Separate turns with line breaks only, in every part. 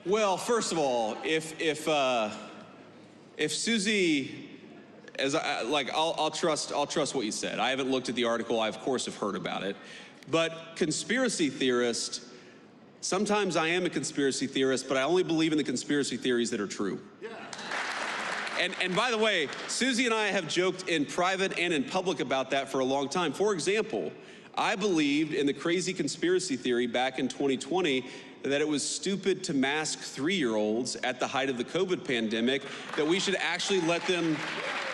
Well, first of all, if Susie, I'll trust what you said. I haven't looked at the article. I of course have heard about it, but conspiracy theorist. Sometimes I am a conspiracy theorist, but I only believe in the conspiracy theories that are true. Yeah. And by the way, Susie and I have joked in private and in public about that for a long time. For example, I believed in the crazy conspiracy theory back in 2020 that it was stupid to mask 3-year-olds at the height of the COVID pandemic, that we should actually let them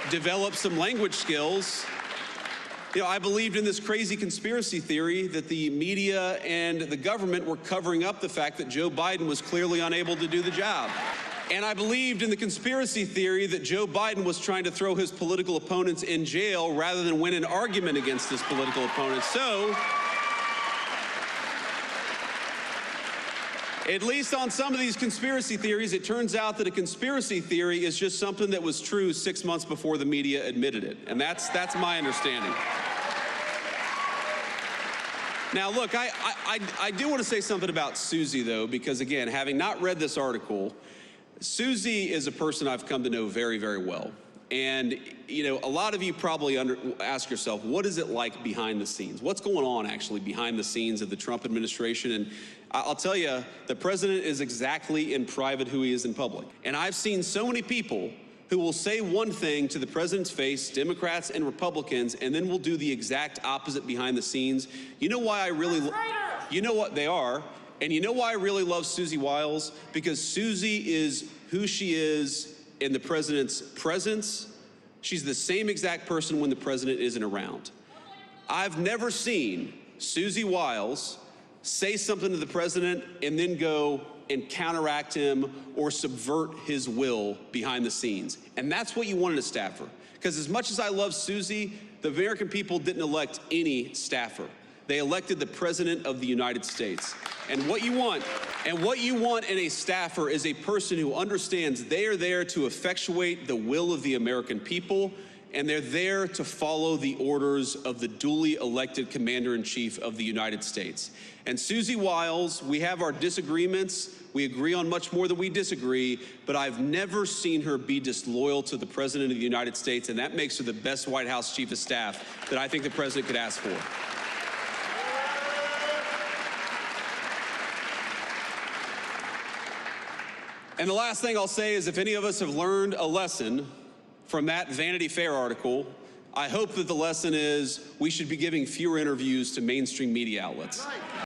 develop some language skills. You know, I believed in this crazy conspiracy theory that the media and the government were covering up the fact that Joe Biden was clearly unable to do the job. And I believed in the conspiracy theory that Joe Biden was trying to throw his political opponents in jail rather than win an argument against his political opponents. So, at least on some of these conspiracy theories, it turns out that a conspiracy theory is just something that was true 6 months before the media admitted it. And that's my understanding. Now, look, I do want to say something about Susie, though, because, again, having not read this article, Susie is a person I've come to know very, very well. And, you know, a lot of you probably ask yourself, what is it like behind the scenes? What's going on, actually, behind the scenes of the Trump administration? And I'll tell you, the president is exactly in private who he is in public. And I've seen so many people who will say one thing to the president's face, Democrats and Republicans, and then will do the exact opposite behind the scenes. You know why I really, you know what they are, and you know why I really love Susie Wiles? Because Susie is who she is in the president's presence. She's the same exact person when the president isn't around. I've never seen Susie Wiles say something to the president and then go and counteract him or subvert his will behind the scenes. And that's what you want in a staffer. Because as much as I love Susie, the American people didn't elect any staffer. They elected the President of the United States. And what you want in a staffer is a person who understands they are there to effectuate the will of the American people, and they're there to follow the orders of the duly elected Commander-in-Chief of the United States. And Susie Wiles, we have our disagreements. We agree on much more than we disagree, but I've never seen her be disloyal to the President of the United States, and that makes her the best White House Chief of Staff that I think the President could ask for. And the last thing I'll say is, if any of us have learned a lesson from that Vanity Fair article, I hope that the lesson is we should be giving fewer interviews to mainstream media outlets.